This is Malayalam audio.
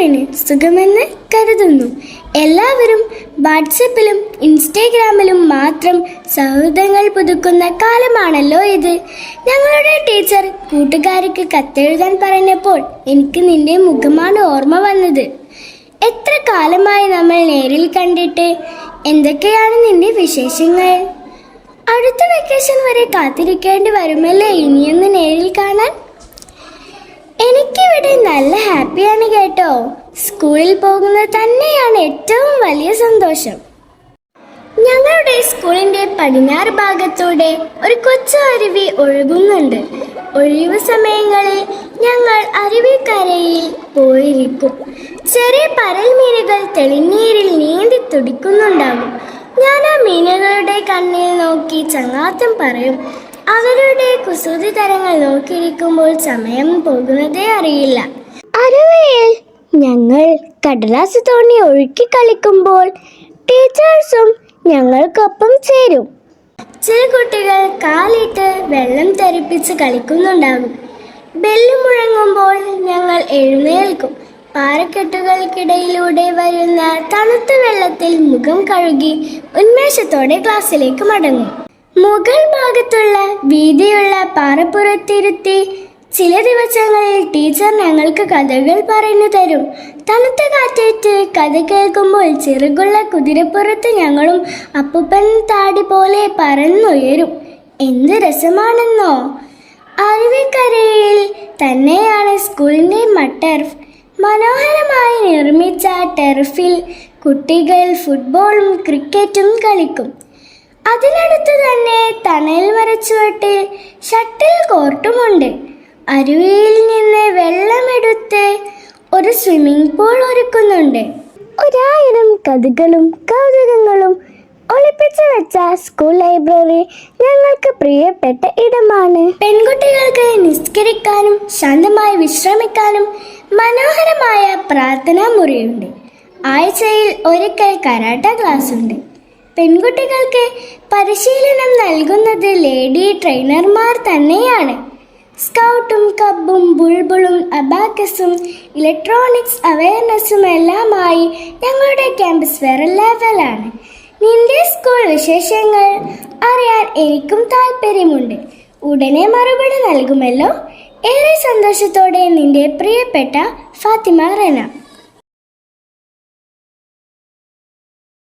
സുഖമാണ്, സുഖമെന്ന് കരുതുന്നു. എല്ലാവരും വാട്സപ്പിലും ഇൻസ്റ്റാഗ്രാമിലും മാത്രം സൗഹൃദങ്ങൾ പുതുക്കുന്ന കാലമാണല്ലോ ഇത്. ഞങ്ങളുടെ ടീച്ചർ കൂട്ടുകാർക്ക് കത്തെഴുതാൻ പറഞ്ഞപ്പോൾ എനിക്ക് നിന്റെ മുഖമാണ് ഓർമ്മ വന്നത്. എത്ര കാലമായി നമ്മൾ നേരിൽ കണ്ടിട്ട്. എന്തൊക്കെയാണ് നിന്റെ വിശേഷങ്ങൾ? അടുത്ത വെക്കേഷൻ വരെ കാത്തിരിക്കേണ്ടി വരുമല്ലേ ഇനിയൊന്ന് നേരിൽ കാണാൻ? എനിക്കിവിടെ നല്ല ഹാപ്പിയാണ് കേട്ടോ. സ്കൂളിൽ പോകുന്നത് തന്നെയാണ് ഏറ്റവും വലിയ സന്തോഷം. ഞങ്ങളുടെ സ്കൂളിന്റെ പടിഞ്ഞാറ് ഭാഗത്തൂടെ ഒരു കൊച്ചു അരുവി ഒഴുകുന്നുണ്ട്. ഒഴിവു സമയങ്ങളിൽ ഞങ്ങൾ അരുവിക്കരയിൽ പോയിരിക്കും. ചെറിയ പരൽ മീനുകൾ തെളിനീരിൽ നീന്തി തുടിക്കുന്നുണ്ടാകും. ഞാൻ ആ മീനുകളുടെ കണ്ണിൽ നോക്കി ചങ്ങാത്തം പറയും. അവരുടെ കുസൃതി തരങ്ങൾ നോക്കിയിരിക്കുമ്പോൾ സമയം പോകുന്നതേ അറിയില്ല. അരുവിയിൽ ഞങ്ങൾ കടലാസ് തോണി ഒഴുക്കി കളിക്കുമ്പോൾ ടീച്ചേഴ്സും ഞങ്ങൾക്കൊപ്പം ചേരും. ചില കുട്ടികൾ കാലിട്ട് വെള്ളം തെറിപ്പിച്ച് കളിക്കുന്നുണ്ടാകും. ബെല്ല് മുഴങ്ങുമ്പോൾ ഞങ്ങൾ എഴുന്നേൽക്കും. പാറക്കെട്ടുകൾക്കിടയിലൂടെ വരുന്ന തണുത്ത വെള്ളത്തിൽ മുഖം കഴുകി ഉന്മേഷത്തോടെ ക്ലാസ്സിലേക്ക് മടങ്ങും. മുകൾ ഭാഗത്തുള്ള വീതിയുള്ള പാറപ്പുറത്തിരുത്തി ചില ദിവസങ്ങളിൽ ടീച്ചർ ഞങ്ങൾക്ക് കഥകൾ പറഞ്ഞു തരും. തണുത്ത കാറ്റേറ്റ് കഥ കേൾക്കുമ്പോൾ ചിറകുള്ള കുതിരപ്പുറത്ത് ഞങ്ങളും അപ്പൂപ്പൻ താടി പോലെ പറന്നുയരും. എന്ത് രസമാണെന്നോ! അരുവിക്കരയിൽ തന്നെയാണ് സ്കൂളിൻ്റെ മട്ടർഫ്. മനോഹരമായി നിർമ്മിച്ച ടെർഫിൽ കുട്ടികൾ ഫുട്ബോളും ക്രിക്കറ്റും കളിക്കും. അതിനടുത്ത് തന്നെ തണൽ മരച്ചുവട്ടിൽ ഷട്ടിൽ കോർട്ടുമുണ്ട്. അരുവിയിൽ നിന്ന് വെള്ളമെടുത്ത് ഒരു സ്വിമ്മിംഗ് പൂൾ ഒരുക്കുന്നുണ്ട്. 1000 കഥകളും കൗതുകങ്ങളും ഒളിപ്പിച്ചു വെച്ച സ്കൂൾ ലൈബ്രറി ഞങ്ങൾക്ക് പ്രിയപ്പെട്ട ഇടമാണ്. പെൺകുട്ടികൾക്ക് നിസ്കരിക്കാനും ശാന്തമായി വിശ്രമിക്കാനും മനോഹരമായ പ്രാർത്ഥനാ മുറിയുണ്ട്. ആഴ്ചയിൽ ഒരിക്കൽ കരാട്ട ക്ലാസ് ഉണ്ട്. പെൺകുട്ടികൾക്ക് പരിശീലനം നൽകുന്നത് ലേഡി ട്രെയിനർമാർ തന്നെയാണ്. സ്കൗട്ടും കബും ബുൾബുളും അബാക്കസും ഇലക്ട്രോണിക്സ് അവയർനെസ്സും എല്ലാമായി ഞങ്ങളുടെ ക്യാമ്പസ് വേറെ ലെവലാണ്. നിന്റെ സ്കൂൾ വിശേഷങ്ങൾ അറിയാൻ എനിക്കും താല്പര്യമുണ്ട്. ഉടനെ മറുപടി നൽകുമല്ലോ. ഏറെ സന്തോഷത്തോടെ നിന്റെ പ്രിയപ്പെട്ട ഫാത്തിമ റന.